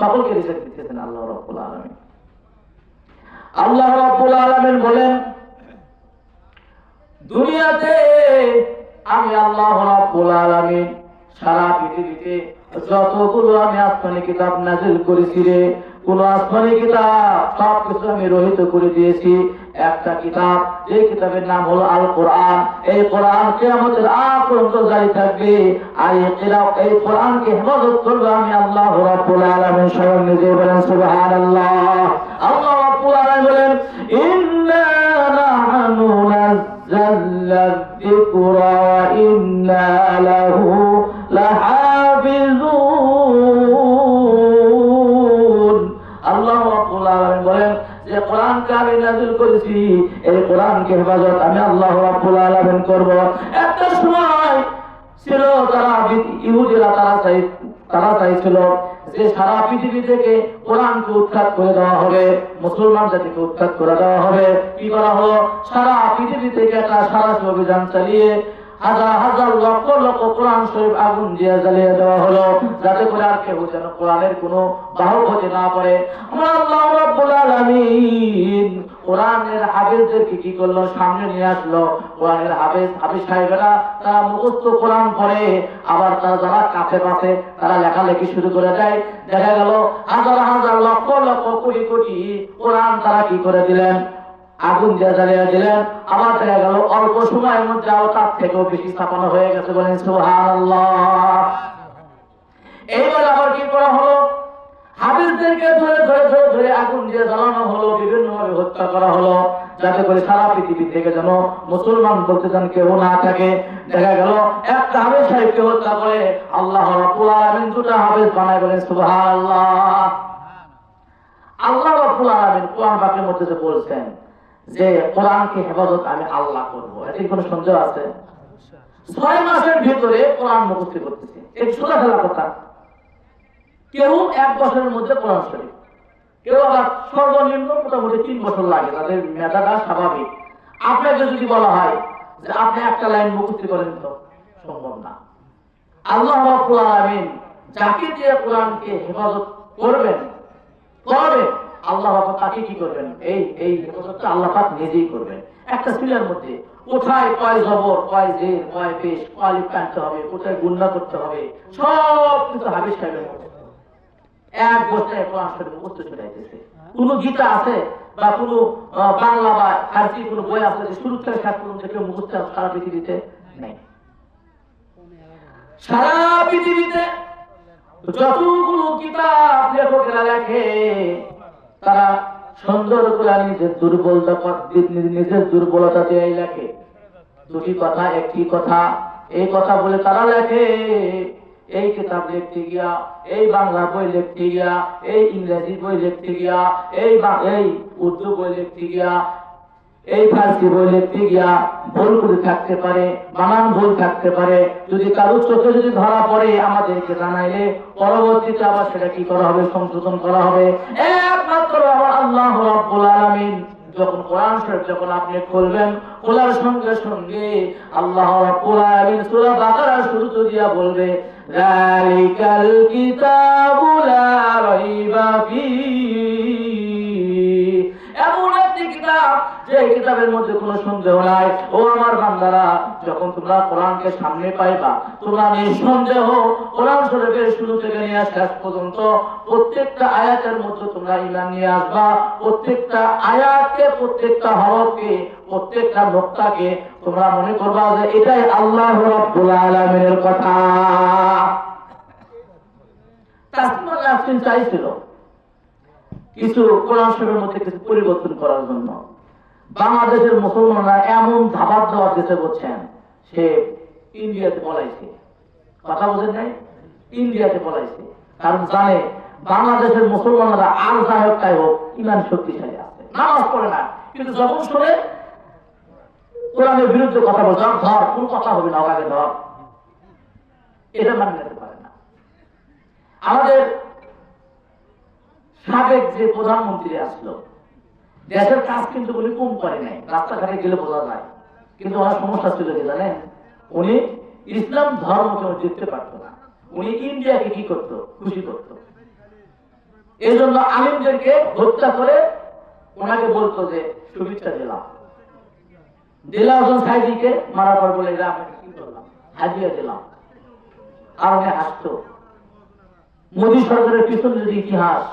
S1: সকলকে রিজেক্ট দিতেছেন আল্লাহ রাব্বুল আলামিন। আল্লাহ রাব্বুল আলামিন বলেন, দুনিয়াতে আমি আল্লাহ রাব্বুল আলামিন সারা পৃথিবীতে যতগুলো আমি আসমানি কিতাব নাযিল করেছি রে, কোন আসমানি কিতাব সবকিছু আমি রহিত করে দিয়েছি। একটা কিতাব, যে কিতাবের নাম হলো আল কোরআন। এই কোরআন কিয়ামতের আগ পর্যন্ত জারি থাকবে। আর এই কোরআনকে হেফাজত করবে আমি আল্লাহ রাব্বুল আলামিন স্বয়ং নিজে। বলেন সুবহানাল্লাহ। আল্লাহ রাব্বুল আলামিন বলেন, ইন্না নাহনু নাযালনা যিকরা ওয়া ইন্না লাহু লাহাফিজুন। আল্লাহ রাব্বুল আলামিন বলেন যে কোরআনকে আমি নাযিল করেছি, এই কোরআনকে হেফাজত আমি আল্লাহ রাব্বুল আলামিন করব। একটা সময় ছিল ইহুদিরা তারা চাইছিল যে সারা পৃথিবী থেকে কোরআনকে উৎখাত করে দেওয়া হবে, মুসলমান জাতিকে উৎখাত করে দেওয়া হবে। কি করা হলো? সারা পৃথিবী থেকে একটা সারাশি অভিযান চালিয়ে হাজার হাজার লক্ষ লক্ষ কোরআন শরীফ আগুন দিয়ে জ্বালিয়ে দেওয়া হলো, যাতে করে আর কেউ যেন কোরআনের কোনো বাহক হতে না পারে। আমরা আল্লাহ রাব্বুল আলামিন কোরআনের হাফেজদেরকে কি করলো? সামনে নিয়ে আসলো। কোরআনের হাফেজ সাহেবেরা তারা মুখস্থ কোরআন পড়ে, আবার তারা যারা কাছে পাশে তারা লেখালেখি শুরু করে দেয়। দেখা গেল হাজার হাজার লক্ষ লক্ষ কোটি কোটি কোরআন তারা কি করে দিলেন? আগুন দিয়ে জ্বালিয়ে দিলেন। আবার দেখা গেল অল্প সময়ের মধ্যে তার থেকেও বেশি ছাপানো হয়ে গেছে। বলেন সুবহানাল্লাহ। এইবার আবার কি করা হলো? হাফেজদেরকে ধরে আগুন দিয়ে জ্বালানো হলো, বিভিন্ন ভাবে হত্যা করা হলো, যাতে করে সারা পৃথিবী থেকে যেন মুসলমান বলতে যেন কেউ না থাকে। দেখা গেল একটা হাফেজ সাহেবকে হত্যা করে আল্লাহ রাব্বুল আলামিন দুটা হাফেজ বানায়। বলেন সুবহানাল্লাহ। আল্লাহ রাব্বুল আলামিন কোরআন পাকের মধ্যে যে বলছেন যে কোরআনকে হেফাজত আমি আল্লাহ করবো, এতে কোনো সন্দেহ আছে? 6 মাসের ভিতরে কোরআন মুখস্থ করতেছে, এই সোজা ফেলা কথা। কেউ 1 বছরের মধ্যে কোরআন শরীফ, কেউ আবার সর্বনিম্ন মোটামুটি 3 বছর লাগে, তাদের মেধাটা স্বাভাবিক। আপনাকে যদি বলা হয় যে আপনি একটা লাইন মুখস্থ করেন, তো সম্ভব না। আল্লাহ রাব্বুল আলামিন যাকে দিয়ে কোরআনকে হেফাজত করবেন আল্লাহ পাক তাকে কি করবেন? এই হেফাজতটা আল্লাহ পাক নিজেই করবেন। একটা সিলের মধ্যে কোথায় কয় জবর, কয় জের, কয় পেশ, কয় আলিফ টানতে হবে, কোথায় গুণনা করতে হবে, সব কিছু হাফেজ সাহেবের মধ্যে এক বছরে কোরআন শরীফ মুখস্থ চলে যাইতেছে। কোন গীতা আছে বা কোন বাংলা বা ফার্সি কোন বই আছে যে শুরু থেকে শেষ পর্যন্ত কেউ মুখস্থ সারা পৃথিবীতে নেই। সারা পৃথিবীতে যতগুলো কিতাব লেখকেরা লেখে, তারা সুন্দর করে নিজের দুর্বলতা দিয়ে লেখে। দুটি কথা, একটি কথা, এই কথা বলে তারা লেখে। এই কিতাব লিখতে গিয়া, এই বাংলা বই লিখতে গিয়া, এই ইংরেজি বই লিখতে গিয়া, এই উর্দু বই লিখতে গিয়া, এই ফার্সি বই লিখতে গিয়া ভুল করে থাকতে পারে, বানান ভুল থাকতে পারে। যদি কারো চোখে যদি ধরা পড়ে আমাদেরকে জানাইলে পরবর্তীতে আবার সেটা কি করা হবে? সংশোধন করা হবে। একমাত্র আমার আল্লাহ রাব্বুল আলামিন যখন কোরআন শরীফ যখন আপনি খুলবেন, খোলার সঙ্গে সঙ্গে আল্লাহ রাব্বুল আলামিন সূরা বাকারা শুরু দিয়া বলবে, যালিকাল কিতাবু লা রাইবা ফীহি। এমন একটি কিতাব যে কিতাবের মধ্যে কোনো সন্দেহ নাই। ও আমার বান্দারা, যখন তোমরা কোরআনকে সামনে পাইবা, তোমরা নিঃসন্দেহ কোরআন শরীফের শুরু থেকে নিয়ে শেষ পর্যন্ত প্রত্যেকটা আয়াতের মধ্যে তোমরা ঈমান নিয়ে আসবা। প্রত্যেকটা আয়াতকে, প্রত্যেকটা হরফকে, প্রত্যেকটা নোক্তাকে তোমরা মনে করবা যে এটাই আল্লাহ রাব্বুল আলামিনের কথা। তাসমিয়া ইয়াসিন চাইছিল কিছু কোরআন শরীফের মধ্যে কিছু পরিবর্তন করার জন্য। বাংলাদেশের মুসলমানরা এমন ধাবাত দেওয়া দিতে বলছেন, সে ইন্ডিয়াতে পলাইছে। কথা বোঝেন নাই? ইন্ডিয়াতে পলাইছে। কারণ জানে বাংলাদেশের মুসলমানরা আর যাই হোক তাই হোক ইমান শক্তিশালী আছে, নামাজ পড়ে না, কিন্তু যখন শুনে কোরআনের বিরুদ্ধে কথা বলছে, ধর কোন কথা হবে না, ওকে ধর, এটা মানে নিতে পারে না। আমাদের সাবেক যে প্রধানমন্ত্রী আসলো, দেশের কাজ কিন্তু উনি কম করে নাই, রাস্তাঘাটে গেলে বোঝা যায়, কিন্তু ওনার সমস্যা ছিল কি জানেন, উনি ইসলাম ধর্মকে জিততে পারতো না, উনি ইন্ডিয়াকে কি করতো, খুশি করতো। এই জন্য আলিমদেরকে হত্যা করে ওনাকে বলতো যে শুভেচ্ছা দিলাম, দিলাম সাইদিকে মারার পর বলে আমি কি করলাম, হাজিয়া দিলাম, আর উনি হাসতো। মোদী সরকারের পিছনে যদি ইতিহাস,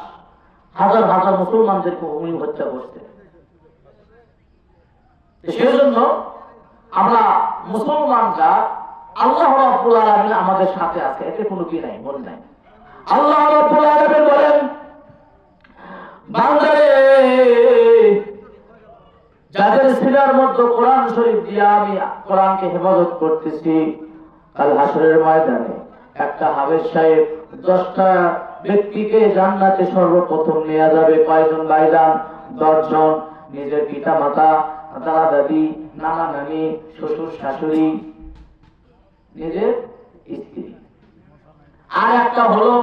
S1: হাজার হাজার মুসলমানদেরকে উনি হত্যা করছে। সেই জন্য আমরা মুসলমানরা আল্লাহ রাব্বুল আলামিন আমাদের সাথে আছে, এতে কোনো কি নাই, বল নাই। আল্লাহ রাব্বুল আলামিন বলেন, বান্দারে যাদের সিনার মধ্যে কোরআন শরীফ দিয়ে আমি কোরআনকে হেফাজত করতেছি, কাল হাসরের ময়দানে একটা হাফেজ সাহেব 10টা ব্যক্তিকে জান্নাতে সর্বপ্রথম নিয়ে যাবে। কয়জন ভাইজান? 10 জন। নিজের পিতা মাতা, দাদা দাদি, নানা নানি, শ্বশুর শাশুড়ি, নিজের স্ত্রী। আর একটা হলো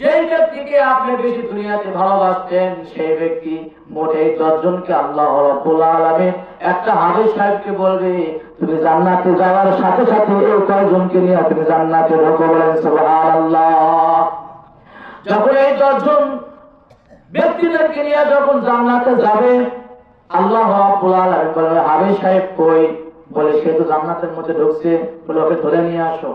S1: যেই ব্যক্তিকে আপনি বেশি দুনিয়াতে ভালোবাসতেন সেই ব্যক্তি। মোট এই 10 জনকে আল্লাহ রাব্বুল আলামিন একটা হাফেজ সাহেবকে বলবে তুমি জান্নাতে যাওয়ার সাথে সাথে এই কয়জনকে নিয়ে তুমি জান্নাতে ঢোকো, বলেন সুবহানাল্লাহ। যখন এই 10 জন ব্যক্তিদেরকে নিয়ে যখন জান্নাতে যাবে, আল্লাহ রাব্বুল আলামিন বলবে হাফেজ সাহেব কই? বলে সে তো জান্নাতের মধ্যে ঢুকছে, বলে ওকে ধরে নিয়ে আসো।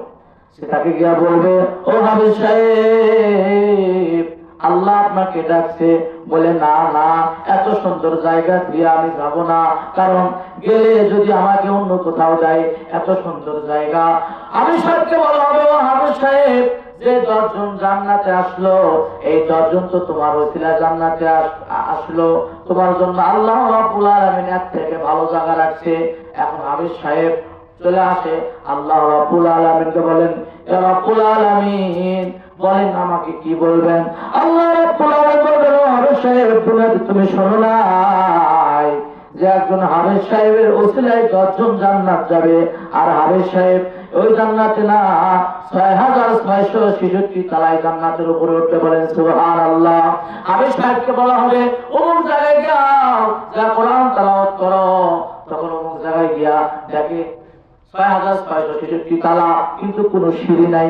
S1: সে তাকে গিয়া বলবে ও হাফেজ সাহেব, আল্লাহ আপনাকে ডাকছে। বলে না না, এত সুন্দর জায়গা দিয়ে আমি যাব না, কারণ গেলে যদি আমাকে অন্য কোথাও যায়, এত সুন্দর জায়গা। হাফেজ সাহেবকে বলা হবে ও হাফেজ সাহেব, যে 10 জন জান্নাতে আসলো, এই 10 জন তো তোমার ওসিলা জান্নাতে আসলো, তোমার জন্য আল্লাহ রাব্বুল আলামিন এক থেকে ভালো জায়গা রাখছে। এখন হাফেজ সাহেব চলে আসে, আল্লাহ রাব্বুল আলামিনকে বলেন ইয়া রাব্বুল আলামিন, বলেন আমাকে কি বলবেন? আল্লাহ রাব্বুল আলামিন বলেন ও হাফেজ সাহেব, তুমি শোনো নাই যে একজন হাফেজ সাহেবের ওসিলায় 10 জন জান্নাত যাবে, আর হাফেজ সাহেব ওই জান্নাতে না 6666 তলায় জান্নাতের উপরে উঠতে, বলেন সুবহানাল্লাহ। হাফেজ সাহেবকে বলা হবে অমুক জায়গায় যাও, যা কোরআন তেলাওয়াত করো। তখন অমুক জায়গায় গিয়া দেখে 6666 তালা, কিন্তু কোনো সিঁড়ি নাই।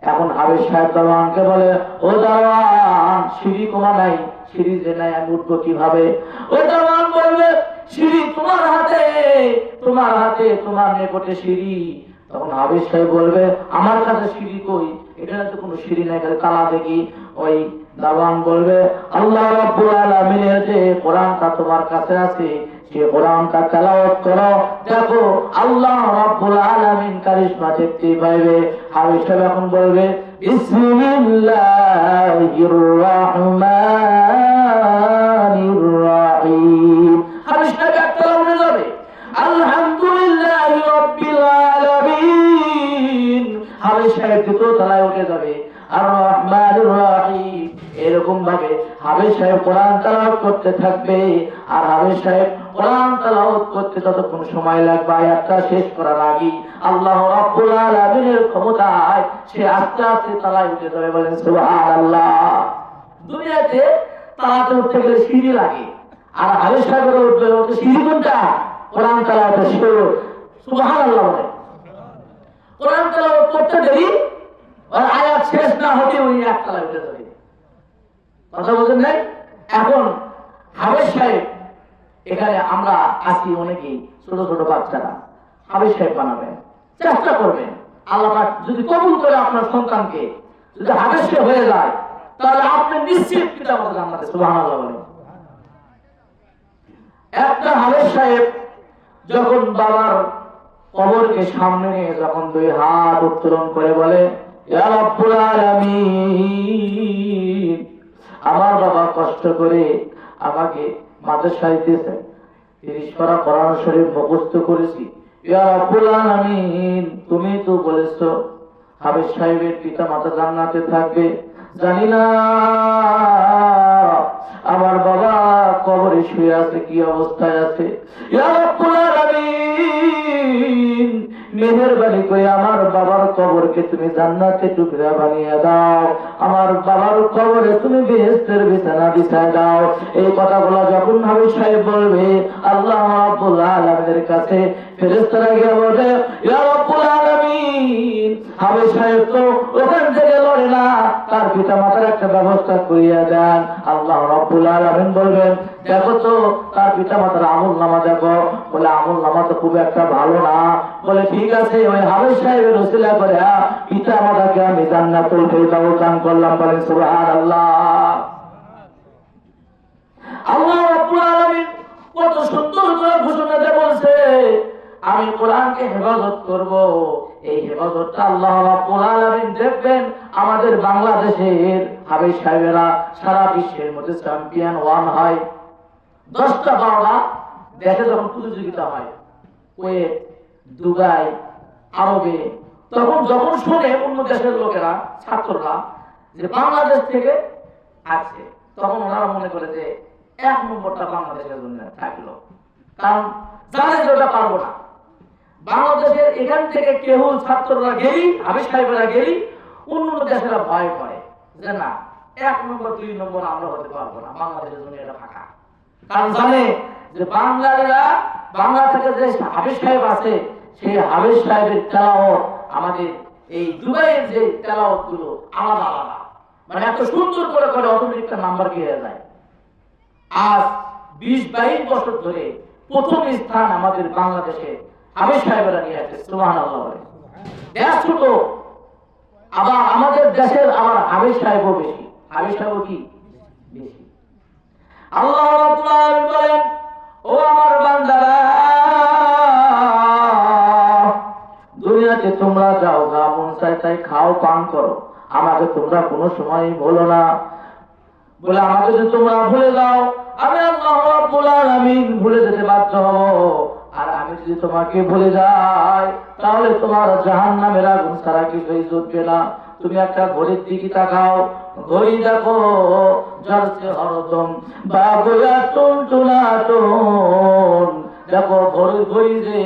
S1: এখন হাফেজ সাহেব দারোয়ানকে বলে ও দারোয়ান, সিঁড়ি কমা নাই, সিঁড়ি যে নাই আমি উঠবো কিভাবে? ওই দারোয়ান বলবে সিঁড়ি তোমার হাতে, তোমার হাতে, তোমার নিকটে সিঁড়ি। তখন হাফেজ সাহেব বলবে আমার কাছে সিঁড়ি কই? এখানে তো কোনো সিঁড়ি নাই, তালা দেখি। ওই দারোয়ান বলবে আল্লাহ রাব্বুল আলামিনের যে কোরআনটা তোমার কাছে আছে, সে কোরআনটা তেলাওয়াত করো, দেখো আল্লাহ রাব্বুল আলামিন কারিশমা দেখতে পাইবে। হাফেজ সাহেব এখন বলবে বিসমিল্লাহির রাহমানির রাহিম। হাফেজ সাহেব একটা বলে যাবে আলহামদুলিল্লাহি রাব্বিল আলামিন। হাফেজ সাহেব দ্বিতীয় তলায় উঠে যাবে আর রহমানির রহিম। এরকম ভাবে হাফেজ সাহেব কোরআন তেলাওয়াত করতে থাকবে। আর হাফেজ সাহেব কোরআন তেলাওয়াত করতে যতক্ষণ সময় লাগবে, আয়াতটা শেষ করার আগে আল্লাহ রাব্বুল আলামিনের ক্ষমতায় সে আস্তে আস্তে তলায় উঠে যাবে, বলেন সুবহানাল্লাহ। দুনিয়াতে তালাতে উঠতে গেলে সিঁড়ি লাগে, আর হাফেজ সাহেবের উঠবে সিঁড়ি কোনটা? কোরআন তেলাওয়াত শুরু, সুবহানাল্লাহ বলে। কোরআন তেলাওয়াত করতে দেরি, আর আয়াত শেষ না হতে ওই এক তলায় উঠে যাবে। কথা বলছেন নাই? এখন হাফেজ সাহেব, এখানে আমরা আছি অনেকেই ছোট ছোট বাচ্চারা, হাফেজ সাহেব বানাবেন, চেষ্টা করবেন। আল্লাহ পাক যদি কবুল করে আপনার সন্তানকে, যদি হাফেজ সাহেব হয়ে যায়, তাহলে আপনি নিশ্চিত কিতাবত জান্নাতে, সুবহানাল্লাহ বলেন। একটা হাফেজ সাহেব যখন বাবার কবরকে সামনে নিয়ে যখন 2 হাত উত্তোলন করে বলে ইয়া রাব্বুল আলামিন, আমার বাবা কষ্ট করে আমাকে মাদ্রাসায় দিয়েছে, 30 পারা কোরআন শরীফ মুখস্থ করেছি, ইয়া রাব্বুল আলামিন তুমি তো বলেছো হাফেজ সাহেবের পিতা মাতা জান্নাতে থাকবে, জানি না আমার বাবা কবরে শুয়ে আছে, কি অবস্থায় আছে। ইয়া রাব্বুল আলামিন, মেহেরবানি করে আমার বাবার কবরকে তুমি জান্নাতে টুকরা বানিয়ে দাও, আমার বাবার কবরে তুমি বেহেশতের বিছানা বিছায় দাও। এই কথাগুলো যখন হাবিব সাহেব বলবে, আল্লাহ রাব্বুল আলামিনের কাছে ফেরেশতারা গিয়ে বলে, ইয়া রাব্বুল আলামিন, হাবিব সাহেব তো ওখান থেকে লড়ে না, তার পিতা মাতার একটা ব্যবস্থা করিয়া দেন। আল্লাহ রাব্বুল আলামিন বলবেন, দেখো তো তার পিতা মাতার আমল নামা দেখো। বলে আমল নামা তো খুব একটা ভালো না। বলে ঠিক আছে, ওই হাবিব সাহেবের ওসিলা করে পিতা মাতাকে আমি জান্নাতুল ফেরদাউস দান করলাম। বলেন সুবহানাল্লাহ। আল্লাহ রাব্বুল আলামিন কত সুন্দর করে ঘোষণা দিয়ে বলছে, আমি কোরআনকে হেফাজত করব। এই হেফাজতটা আল্লাহ রাব্বুল আলামিন দেখবেন আমাদের বাংলাদেশের হাবিব সাহেবেরা সারা বিশ্বের মধ্যে চ্যাম্পিয়ন ওয়ান হয়। 10টা 12টা দেশে যখন প্রতিযোগিতা হয়, কুয়েত, দুবাই, আরবে, তখন যখন শুনে অন্য দেশের লোকেরা, ছাত্ররা যে বাংলাদেশ থেকে আসছে, তখন ওনারা মনে করে যে 1 নম্বরটা বাংলাদেশের জন্য থাকলো, কারণ জানে যে ওটা পারবো না। বাংলাদেশের এখান থেকে কেউ ছাত্ররা গেলি, হাবিব সাহেবেরা গেলি, অন্য দেশেরা ভয় করে যে না 1 নম্বর 2 নম্বর আমরা হতে পারবো না, বাংলাদেশের জন্য এটা ফাঁকা। কারণ জানে যে বাঙালিরা, বাংলা থেকে যে হাবিব সাহেব আছে, সেই হাবিব সাহেবের তেলাওয়াত আমাদের এই দুবাইয়ের যে তেলাওয়াত গুলো আলাদা আলাদা, মানে এত সুন্দর করে করে অটোমেটিক নাম্বার গিয়ে যায়। আজ 20-22 বছর ধরে প্রথম স্থান আমাদের বাংলাদেশে হাবিব সাহেবেরা নিয়ে আসছে। সুবহানাল্লাহ। দেশ ছোট, আবার আমাদের দেশের আবার হাবিব সাহেবও বেশি। হাবিব সাহেবও কি বেশি। আল্লাহ রাব্বুল আলামিন বলেন, ও আমার বান্দারা, দুনিয়াতে তোমরা যাও, যা মন চায় তাই খাও পান করো, আমাকে তোমরা কোনো সময় ভুলো না। বলে আমাকে যদি তোমরা ভুলে যাও, আমি আল্লাহ রাব্বুল আলামিন ভুলে যেতে বাধ্য হব। আর আমি যদি তোমাকে ভুলে যাই, তাহলে তোমার জাহান্নামের আগুন ছাড়া কিছুই জ্বলবে না। তুমি একটা ঘড়ির দিকে তাকাও, ঘড়ি দেখো, জ্বলছে হরদম বাবুয়া টুনটুনাটুন। দেখো ঘড়ি যে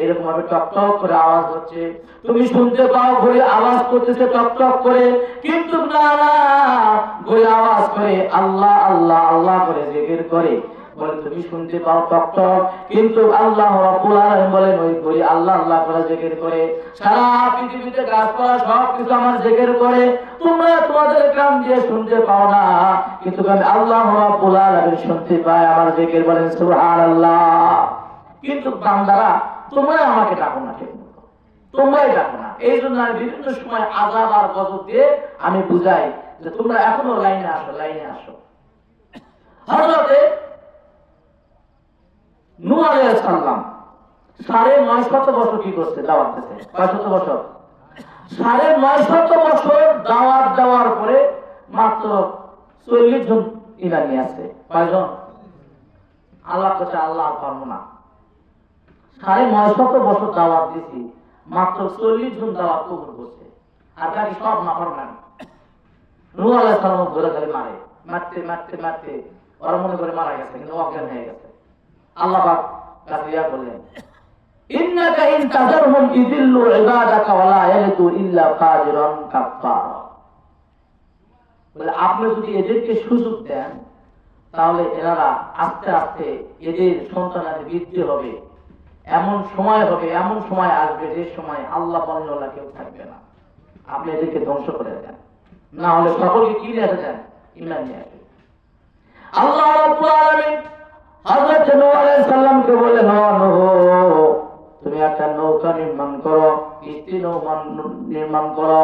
S1: এরকম ভাবে টকটক করে আওয়াজ হচ্ছে, তুমি শুনতে পাও ঘড়ি আওয়াজ করতেছে টকটক করে, কিন্তু না না, ঘড়ি আওয়াজ করে আল্লাহ আল্লাহ আল্লাহ করে জিকির করে। বলে তুমি শুনতে পাও টকটক, কিন্তু আল্লাহ রাব্বুল আলামিন বলেন ওই ঘড়ি আল্লাহ আল্লাহ করে জিকির করে। সারা পৃথিবীতে গাছপালা সব কিছু আমার জিকির করে, তোমরা তোমাদের কান দিয়ে শুনতে পাও না, কিন্তু আমি আল্লাহ রাব্বুল আলামিন শুনতে পাই আমার জিকির। বলেন সুবহানাল্লাহ। কিন্তু বান্দারা তোমরা আমাকে ডাকো না, ঠিক মতো তোমরাই ডাকো না। এই জন্য আমি বিভিন্ন সময় আযাব আর গজব দিয়ে আমি বুঝাই যে তোমরা এখনো লাইনে আসো, লাইনে আসো। হযরতে নূহ আলাইহিস সালাম 950 বছর কি করছে? দাওয়াত দিতে। কয়শত বছর? 950 বছর দাওয়াত দেওয়ার পরে মাত্র 40 জন ঈমান নিয়ে আসে। কয়জন? আল্লাহ কাছে আল্লাহ পারবো না। 950 বছর দাওয়াত দিছি, মাত্র 40 জন দাওয়াত কবুল করছে, আর বাকি সব নাফরমান। নূহ আলাইহিস সালাম ধরে ধরে মারে, মারতে মারতে মারতে ওরা মনে করে মারা গেছে, কিন্তু অজ্ঞান হয়ে গেছে। আল্লাহ পাক কাছে ইয়া বললেন, ইন্নাকা ইন তাযারহুম ইযিল্লু ইবাদাকা ওয়া লা ইয়ালিদু ইল্লা ফাজিরান কাফফারা। বলে আপনি যদি এদেরকে সুযোগ দেন, তাহলে এনারা আস্তে আস্তে এদের সন্তানের বৃদ্ধি হবে। এমন সময় হবে, এমন সময় আসবে যে সময় আল্লাহ পাওয়ালা কেউ থাকবে না। আপনি এদেরকে ধ্বংস করে দেন, না হলে সকলকে কি নিয়ে দেন? ঈমান নিয়ে আসবে। আল্লাহ রাব্বুল আলামিন হযরত নূহ আলাইহিস সালামকে বললেন, নূহ তুমি একটা নৌকা নির্মাণ করো, কিস্তি নির্মাণ করো।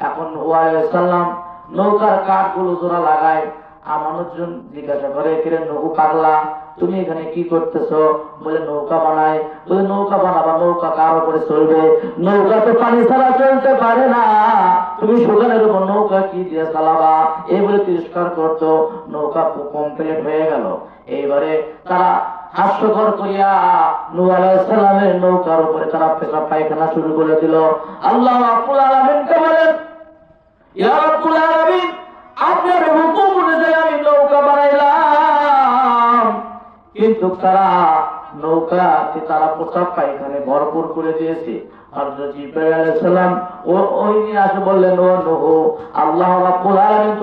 S1: এখন নূহ আলাইহিস সালাম নৌকার কাঠগুলো জোড়া লাগায়। মানুষজন জিজ্ঞাসা করে, কিরে নূহ পাগলা, তুমি এখানে কি করতেছো? বলে নৌকা বানাই। বলে নৌকা বানাবা, নৌকা কার উপরে চলবে? নৌকা তো পানি ছাড়া চলতে পারে না, তুমি সুগানের উপর নৌকা কি দিয়ে চালাবা? এই বলে তিরস্কার করতো। নৌকা কমপ্লিট হয়ে গেল। এইবারে তারা হাস্যকর করিয়া নূহ আলাইহিস সালামের নৌকার উপরে তারা পেশাব পায়খানা শুরু করে দিল। আল্লাহ রাব্বুল আলামিনকে বলেন, ইয়া রাব্বুল আলামিন, আপনার হুকুম অনুযায়ী আমি নৌকা বানাইলাম, কিন্তু তারা নৌকাকে তারা পোশাক পায়খানে ভরপুর করে দিয়েছে। হযরত জিবরাইল আলাইহিস সালাম ওই নিয়ে আসে বললেন, ও নূহ, আল্লাহ রাব্বুল আলামিন